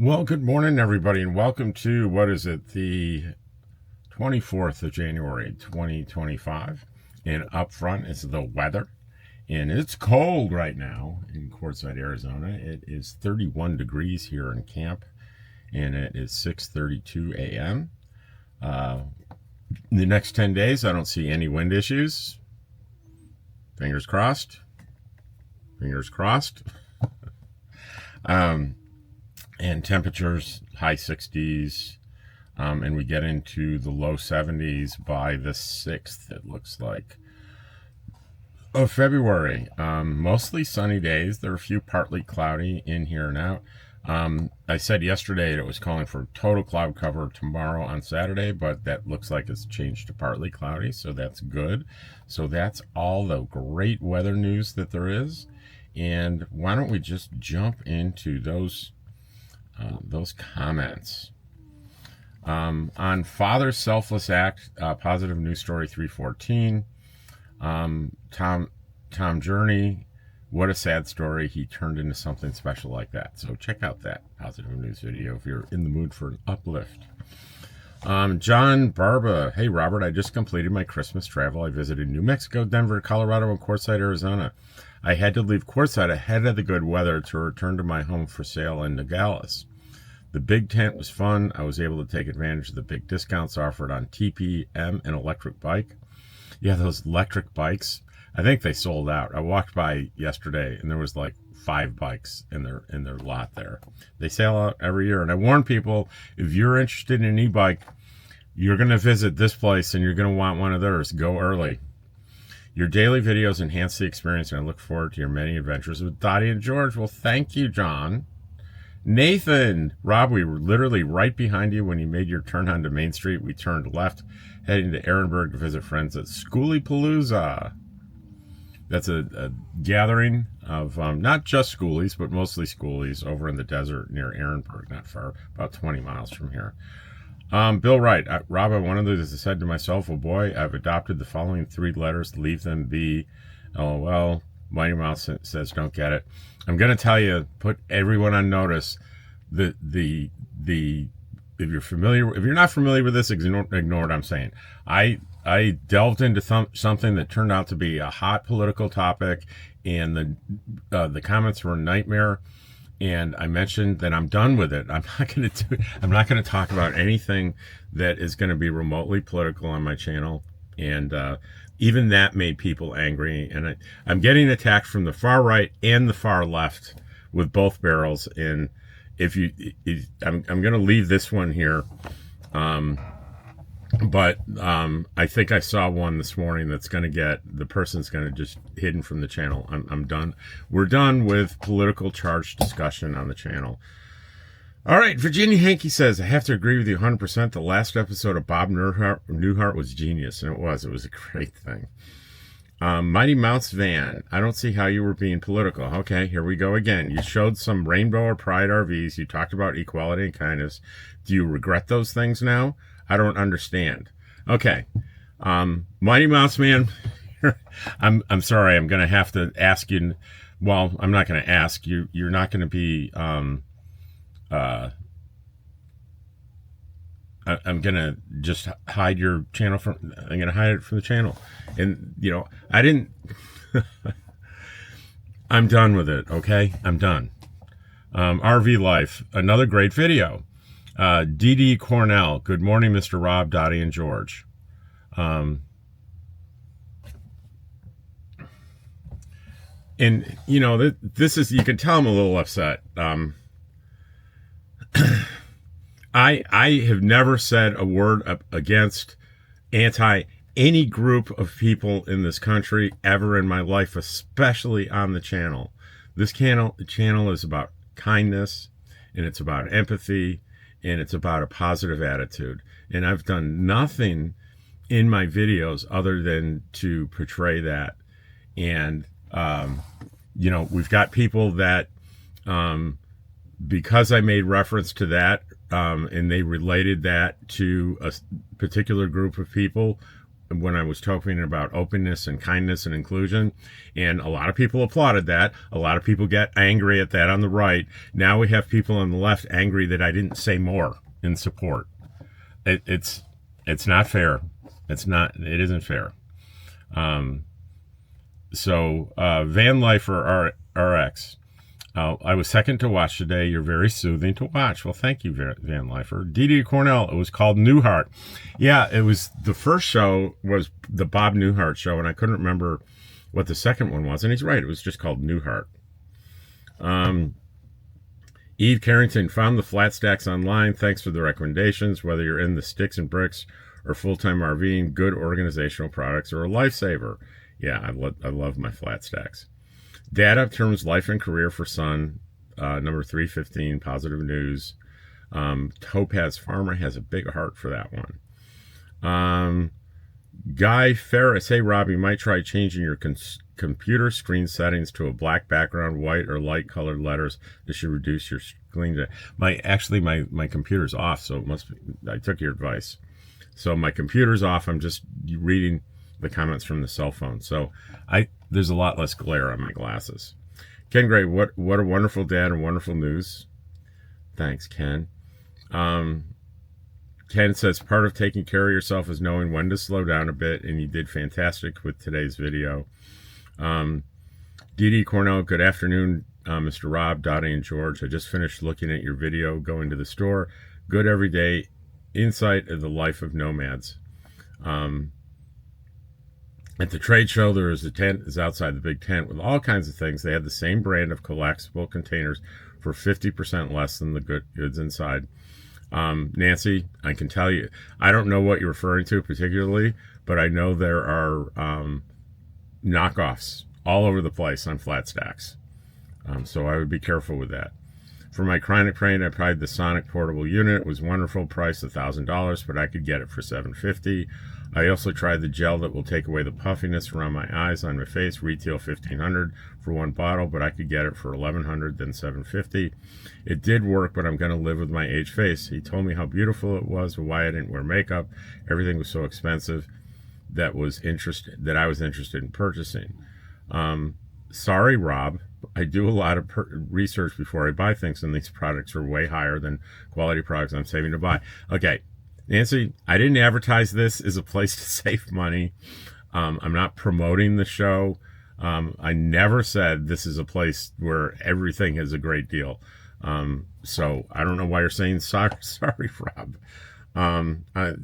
Well, good morning, everybody, and welcome to, what is it, the 24th of January, 2025. And up front is the weather. And it's cold right now in Quartzsite, Arizona. It is 31 degrees here in camp, and it is 6:32 a.m. The next 10 days, I don't see any wind issues. Fingers crossed. Fingers crossed. And temperatures high 60s, and we get into the low 70s by the 6th, it looks like, of February. Mostly sunny days. There are a few partly cloudy in here and out. I said yesterday it was calling for total cloud cover tomorrow on Saturday, but that looks like it's changed to partly cloudy, so that's good. So that's all the great weather news that there is. And why don't we just jump into those comments. On Father's Selfless Act, Positive News Story 314, Tom Journey, what a sad story. He turned into something special like that. So check out that positive news video if you're in the mood for an uplift. John Barba, hey Robert, I just completed my Christmas travel. I visited New Mexico, Denver, Colorado, and Quartzsite, Arizona. I had to leave Quartzsite ahead of the good weather to return to my home for sale in Nogales. The big tent was fun. I was able to take advantage of the big discounts offered on TPM and electric bike. Yeah, those electric bikes, I think they sold out. I walked by yesterday and there was like 5 bikes in their lot there. They sell out every year. And I warn people, if you're interested in an e-bike, you're going to visit this place and you're going to want one of theirs. Go early. Your daily videos enhance the experience, and I look forward to your many adventures with Dottie and George. Well, thank you, John. Nathan, Rob, we were literally right behind you when you made your turn onto Main Street. We turned left, heading to Ehrenberg to visit friends at Schoolypalooza. That's a gathering of not just schoolies, but mostly schoolies over in the desert near Ehrenberg, not far, about 20 miles from here. Bill Wright, Rob, one of those I said to myself, oh boy, I've adopted the following 3 letters, leave them be. LOL. Mighty Mouse says, don't get it. I'm going to tell you, put everyone on notice, if you're not familiar with this, ignore what I'm saying. I delved into something that turned out to be a hot political topic, and the comments were a nightmare. And I mentioned that I'm done with it. I'm not going to talk about anything that is going to be remotely political on my channel. And even that made people angry. And I'm getting attacked from the far right and the far left with both barrels. And I'm going to leave this one here. But I think I saw one this morning that's going to the person's going to just hidden from the channel. I'm done. We're done with political charged discussion on the channel. All right, Virginia Hankey says, I have to agree with you 100%. The last episode of Bob Newhart was genius, and it was a great thing. Mighty Mouse Van, I don't see how you were being political. Okay, here we go again. You showed some Rainbow or Pride RVs. You talked about equality and kindness. Do you regret those things now? I don't understand. Okay, Mighty Mouse Man, I'm sorry. I'm going to have to ask you. Well, I'm not going to ask you. You're not going to be. I'm going to just hide your channel I'm going to hide it from the channel. And, I didn't, I'm done with it. Okay. I'm done. RV Life, another great video. DD Cornell, good morning, Mr. Rob, Dottie, and George. And, this is, you can tell I'm a little upset. I have never said a word against any group of people in this country ever in my life, especially on the channel. This channel is about kindness, and it's about empathy, and it's about a positive attitude. And I've done nothing in my videos other than to portray that. And, we've got people that, because I made reference to that, and they related that to a particular group of people, when I was talking about openness and kindness and inclusion, and a lot of people applauded that. A lot of people get angry at that on the right. Now we have people on the left angry that I didn't say more in support. It's not fair. It isn't fair. Vanlife RX. I was second to watch today. You're very soothing to watch. Well, thank you, Van Lifer. D.D. Cornell, it was called Newhart. Yeah, it was, the first show was the Bob Newhart show, and I couldn't remember what the second one was. And he's right, it was just called Newhart. Eve Carrington, found the flat stacks online. Thanks for the recommendations. Whether you're in the sticks and bricks or full-time RVing, good organizational products are a lifesaver. Yeah, I love my flat stacks. Data terms life and career for son, number 315, positive news. Topaz Farmer has a big heart for that one. Guy Ferris, hey Rob, you might try changing your computer screen settings to a black background, white or light colored letters. This should reduce your screen. My computer's off, so it must be, I took your advice. So my computer's off. I'm just reading the comments from the cell phone. So there's a lot less glare on my glasses. Ken Gray, what a wonderful dad and wonderful news. Thanks, Ken. Ken says, part of taking care of yourself is knowing when to slow down a bit, and you did fantastic with today's video. D.D. Cornell, good afternoon, Mr. Rob, Dottie, and George. I just finished looking at your video, going to the store. Good everyday insight of the life of nomads. At the trade show, there is a tent is outside the big tent with all kinds of things. They had the same brand of collapsible containers for 50% less than the goods inside. Nancy, I can tell you, I don't know what you're referring to particularly, but I know there are knockoffs all over the place on flat stacks. So I would be careful with that. For my chronic pain, I tried the Sonic portable unit. It was wonderful, price $1,000, but I could get it for $750. I also tried the gel that will take away the puffiness around my eyes on my face, retail $1,500 for one bottle, but I could get it for $1,100, then $750. It did work, but I'm going to live with my aged face. He told me how beautiful it was, why I didn't wear makeup. Everything was so expensive that I was interested in purchasing. Sorry, Rob. I do a lot of research before I buy things, and these products are way higher than quality products I'm saving to buy. Okay, Nancy, I didn't advertise this as a place to save money. I'm not promoting the show. I never said this is a place where everything is a great deal. So I don't know why you're saying sorry, Rob.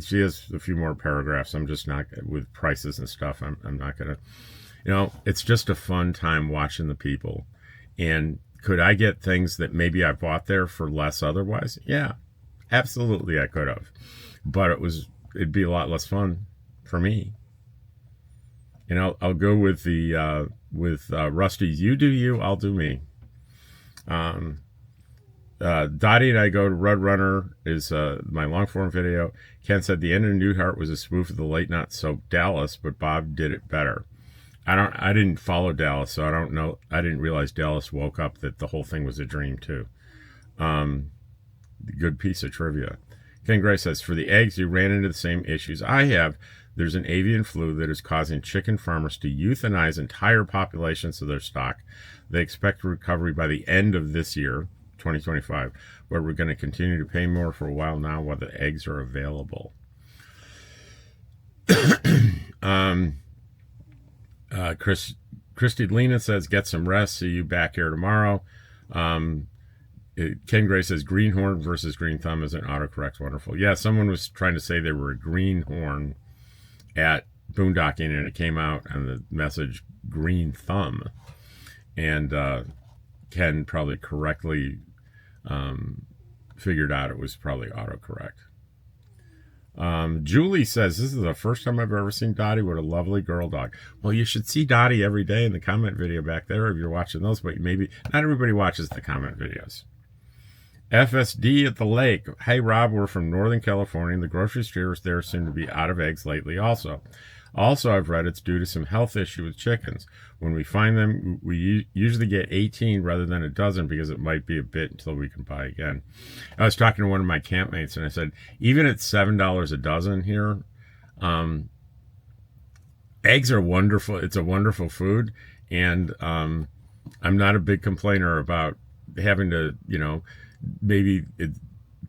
She has a few more paragraphs. I'm just not, with prices and stuff, I'm not going to, it's just a fun time watching the people. And could I get things that maybe I bought there for less otherwise? Yeah, absolutely I could have. But it'd be a lot less fun for me. And I'll go with Rusty's, you do you, I'll do me. Dottie and I go to Roadrunner is my long form video. Ken said the end of Newhart was a spoof of the late not soap Dallas, but Bob did it better. I didn't follow Dallas, so I don't know. I didn't realize Dallas woke up that the whole thing was a dream too. Good piece of trivia. Ken Gray says, for the eggs, you ran into the same issues I have. There's an avian flu that is causing chicken farmers to euthanize entire populations of their stock. They expect recovery by the end of this year, 2025, where we're going to continue to pay more for a while now while the eggs are available. Christy Lena says, get some rest. See you back here tomorrow. Ken Gray says, greenhorn versus green thumb is an autocorrect. Wonderful. Yeah, someone was trying to say they were a greenhorn at Boondocking, and it came out on the message green thumb. And Ken probably correctly figured out it was probably autocorrect. Julie says, this is the first time I've ever seen Dottie. What a lovely girl dog. Well, you should see Dottie every day in the comment video back there if you're watching those, but maybe not everybody watches the comment videos. FSD at the lake. Hey, Rob, we're from Northern California, and the grocery stores there seem to be out of eggs lately also. Also, I've read it's due to some health issue with chickens. When we find them, we usually get 18 rather than a dozen because it might be a bit until we can buy again. I was talking to one of my campmates, and I said, even at $7 a dozen here, eggs are wonderful. It's a wonderful food, and I'm not a big complainer about having to, maybe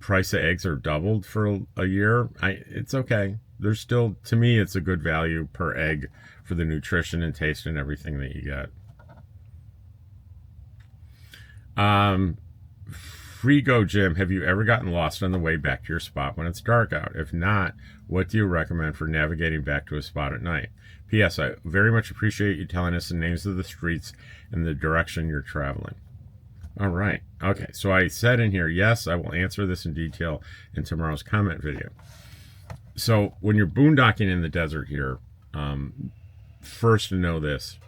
price of eggs are doubled for a year. It's okay. There's still, to me, it's a good value per egg for the nutrition and taste and everything that you get. Free Go Jim, have you ever gotten lost on the way back to your spot when it's dark out? If not, what do you recommend for navigating back to a spot at night? P.S. I very much appreciate you telling us the names of the streets and the direction you're traveling. All right. Okay. So I said in here, yes, I will answer this in detail in tomorrow's comment video. So when you're boondocking in the desert here, first to know this,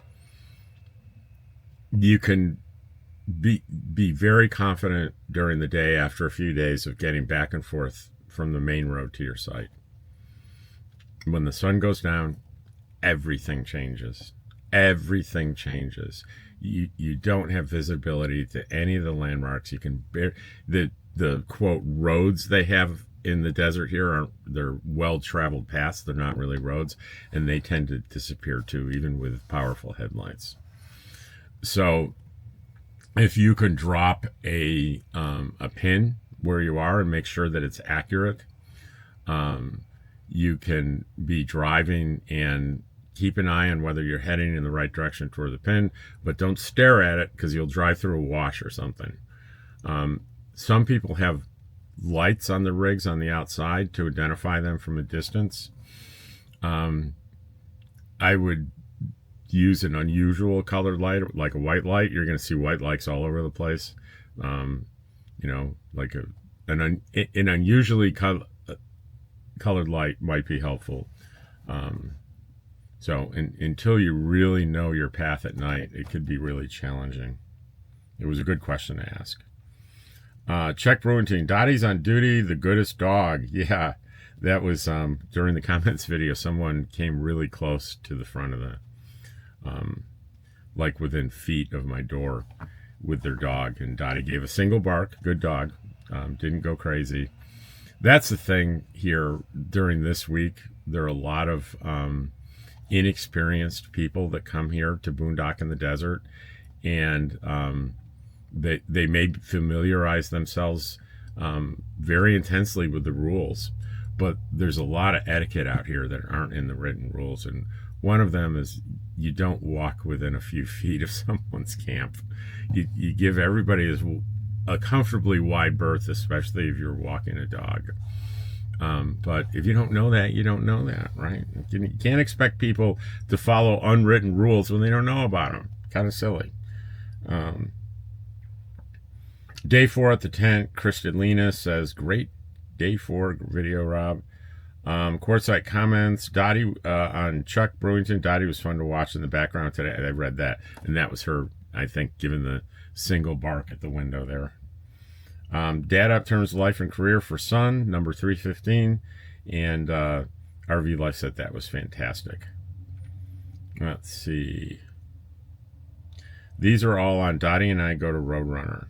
you can be very confident during the day after a few days of getting back and forth from the main road to your site. When the sun goes down, everything changes. Everything changes. You don't have visibility to any of the landmarks. You can the quote roads they have in the desert here they're well-traveled paths. They're not really roads, and they tend to disappear too, even with powerful headlights. So if you can drop a pin where you are and make sure that it's accurate, you can be driving and keep an eye on whether you're heading in the right direction toward the pin, but don't stare at it because you'll drive through a wash or something. Some people have lights on the rigs on the outside to identify them from a distance. I would use an unusual colored light, like a white light. You're going to see white lights all over the place. Like an unusually colored light might be helpful. So until you really know your path at night, it could be really challenging. It was a good question to ask. Check Brewing Team. Dottie's on duty, the goodest dog. Yeah, that was during the comments video. Someone came really close to the front of the, like within feet of my door with their dog. And Dottie gave a single bark. Good dog. Didn't go crazy. That's the thing here during this week. There are a lot of inexperienced people that come here to boondock in the desert, and they may familiarize themselves very intensely with the rules, but there's a lot of etiquette out here that aren't in the written rules, and one of them is you don't walk within a few feet of someone's camp. You give everybody a comfortably wide berth, especially if you're walking a dog. But if you don't know that, you don't know that, right? You can't expect people to follow unwritten rules when they don't know about them. Kind of silly. Day 4 at the tent. Kristalina says, great day 4 video, Rob. Quartzsite Comments. Dottie on Chuck Brewington. Dottie was fun to watch in the background today. I read that, and that was her, I think, giving the single bark at the window there. Dad Up Terms Life and Career for Son, number 315. And RV Life said that was fantastic. Let's see. These are all on Dottie and I Go to Roadrunner.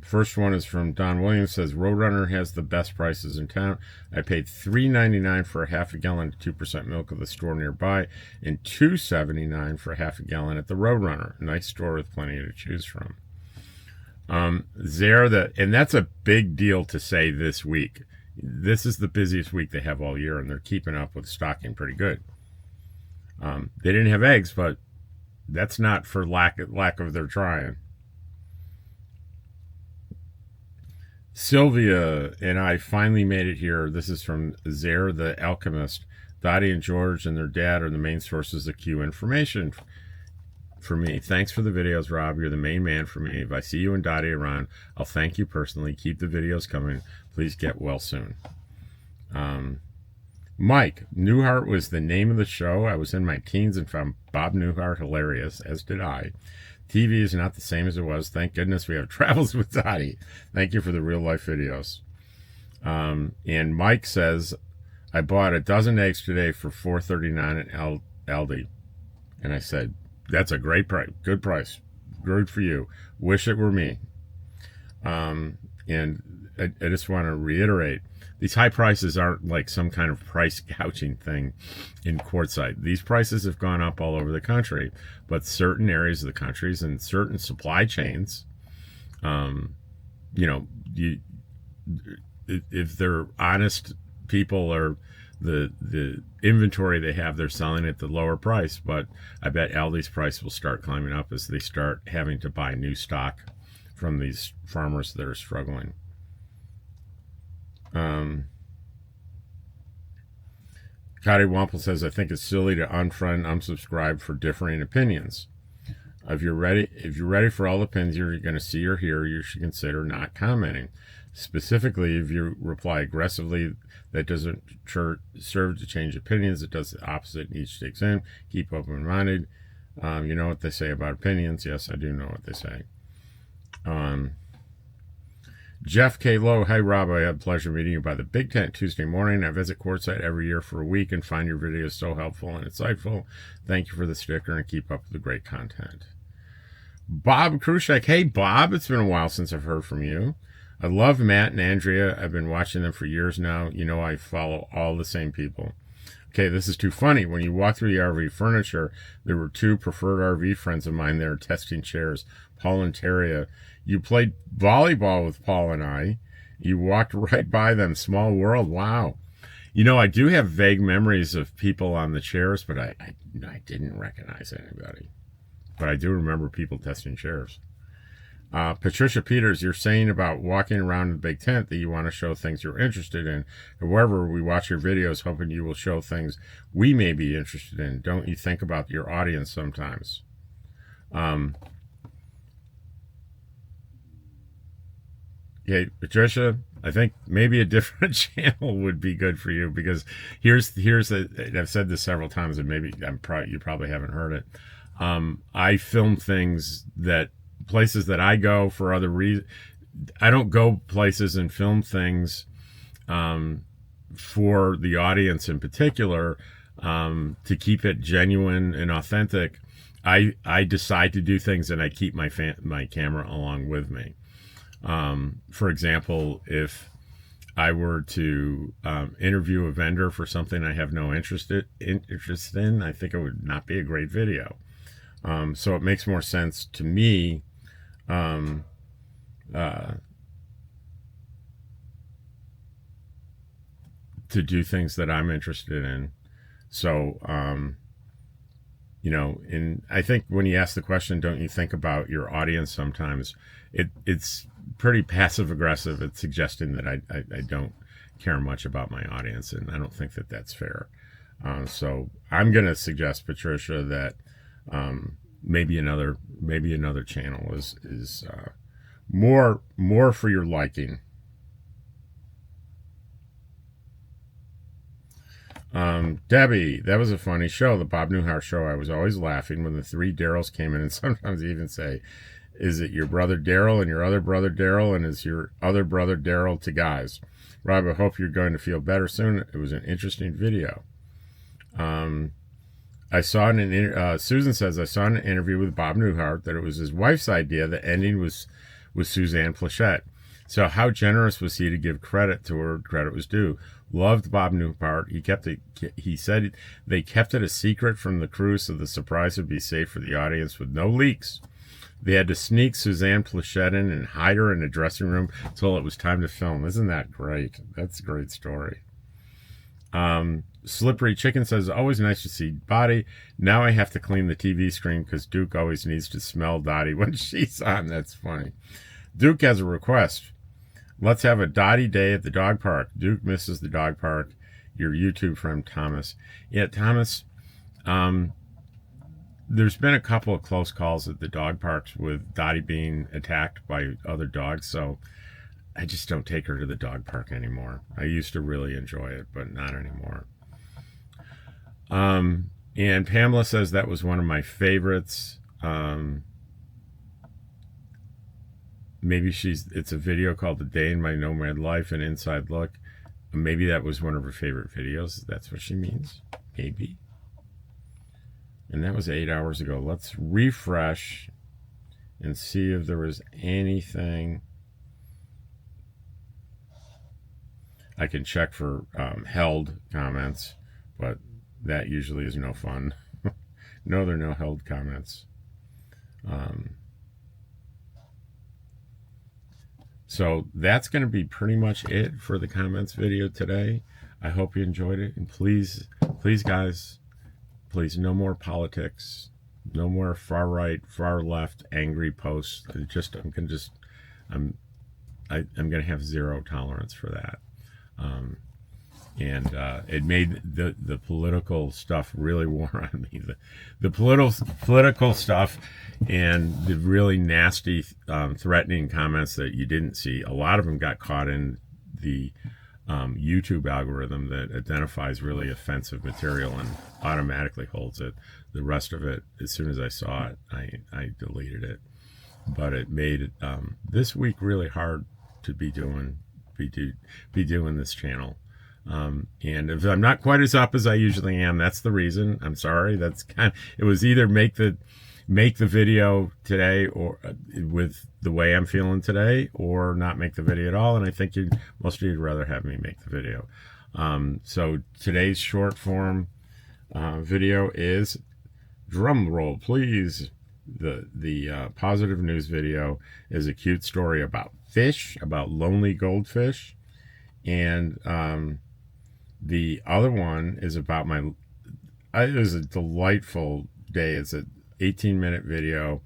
First one is from Don Williams. Says Roadrunner has the best prices in town. I paid $3.99 for a half a gallon of 2% milk at the store nearby, and $2.79 for a half a gallon at the Roadrunner. Nice store with plenty to choose from. And that's a big deal to say this week. This is the busiest week they have all year, and they're keeping up with stocking pretty good. They didn't have eggs, but that's not for lack of their trying. Sylvia and I finally made it here. This is from Zer the Alchemist. Dottie and George and their dad are the main sources of Q information for me. Thanks for the videos, Rob. You're the main man for me. If I see you and Dottie around, I'll thank you personally. Keep the videos coming. Please get well soon. Mike, Newhart was the name of the show. I was in my teens and found Bob Newhart hilarious, as did I. TV is not the same as it was. Thank goodness we have Travels with Dottie. Thank you for the real life videos. And Mike says, I bought a dozen eggs today for $4.39 at Aldi. And I said, that's a great price. Good price. Good for you. Wish it were me. And I just want to reiterate, these high prices aren't like some kind of price gouging thing in Quartzsite. These prices have gone up all over the country, but certain areas of the countries and certain supply chains, you know, if they're honest people, or the inventory they have, they're selling at the lower price. But I bet Aldi's price will start climbing up as they start having to buy new stock from these farmers that are struggling. Cotty Wample says, I think it's silly to unfriend, unsubscribe for differing opinions. If you're ready for all the opinions you're going to see or hear, you should consider not commenting. Specifically, if you reply aggressively, that doesn't serve to change opinions. It does the opposite, and each takes in. Keep open-minded. You know what they say about opinions. Yes, I do know what they say. Jeff K. Lowe, hey Rob, I had the pleasure of meeting you by the Big Tent Tuesday morning. I visit Quartzsite every year for a week and find your videos so helpful and insightful. Thank you for the sticker and keep up with the great content. Bob Krushek, hey Bob, it's been a while since I've heard from you. I love Matt and Andrea. I've been watching them for years now. You know, I follow all the same people. Okay, this is too funny. When you walk through the RV furniture, there were two preferred RV friends of mine there testing chairs, Paul and Teria. You played volleyball with Paul and I. You walked right by them. Small world. Wow. You know, I do have vague memories of people on the chairs, but I didn't recognize anybody. But I do remember people testing chairs. Patricia Peters, you're saying about walking around the big tent that you want to show things you're interested in. However, we watch your videos hoping you will show things we may be interested in. Don't you think about your audience sometimes? Yeah, Patricia, I think maybe a different channel would be good for you, because I've said this several times, and maybe you probably haven't heard it. I film things places that I go for other reasons. I don't go places and film things for the audience in particular, to keep it genuine and authentic. I decide to do things, and I keep my camera along with me. For example, if I were to interview a vendor for something I have no interest in, I think it would not be a great video. So it makes more sense to me to do things that I'm interested in. So, you know, I think when you ask the question, don't you think about your audience sometimes, it's pretty passive aggressive. It's suggesting that I don't care much about my audience, and I don't think that that's fair. So I'm going to suggest, Patricia, that maybe another channel is more for your liking. Debbie, that was a funny show, the Bob Newhart show. I was always laughing when the three Daryls came in, and sometimes even say, is it your brother Daryl and your other brother Daryl, and is your other brother Daryl to guys? Rob, I hope you're going to feel better soon. It was an interesting video. I saw Susan says, I saw in an interview with Bob Newhart that it was his wife's idea. The ending was Suzanne Plachette. So how generous was he to give credit to where credit was due? Loved Bob Newhart. He said they kept it a secret from the crew so the surprise would be safe for the audience with no leaks. They had to sneak Suzanne Plachette in and hide her in a dressing room until it was time to film. Isn't that great? That's a great story. Slippery Chicken says, always nice to see Dottie. Now I have to clean the TV screen because Duke always needs to smell Dottie when she's on. That's funny. Duke has a request. Let's have a Dottie day at the dog park. Duke misses the dog park. Your YouTube friend, Thomas. Yeah, Thomas, there's been a couple of close calls at the dog parks with Dottie being attacked by other dogs, so I just don't take her to the dog park anymore. I used to really enjoy it, but not anymore. And Pamela says that was one of my favorites. Maybe it's a video called The Day in My Nomad Life, an inside look. Maybe that was one of her favorite videos. That's what she means. Maybe. And that was 8 hours ago. Let's refresh and see if there was anything. I can check for held comments, but that usually is no fun. No, there are no held comments. So that's going to be pretty much it for the comments video today. I hope you enjoyed it, and please, guys, please, no more politics, no more far right, far left angry posts. I'm going to have zero tolerance for that. And it made the political stuff really wore on me. The political stuff and the really nasty, threatening comments that you didn't see. A lot of them got caught in the YouTube algorithm that identifies really offensive material and automatically holds it. The rest of it, as soon as I saw it, I deleted it. But it made it this week really hard to be doing this channel. And if I'm not quite as up as I usually am, that's the reason. I'm sorry. That's it was either make the video today or with the way I'm feeling today, or not make the video at all. And I think most of you'd rather have me make the video. So today's short form video is, drum roll please, the positive news video is a cute story about fish, about lonely goldfish. And the other one is about it was a delightful day. It's an 18-minute video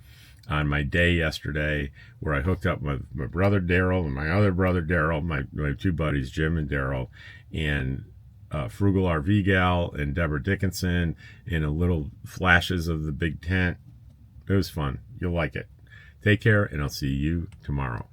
on my day yesterday where I hooked up with my brother Daryl and my other brother Daryl, my two buddies Jim and Daryl, and Frugal RV Gal and Deborah Dickinson, and a little flashes of the big tent. It was fun. You'll like it. Take care, and I'll see you tomorrow.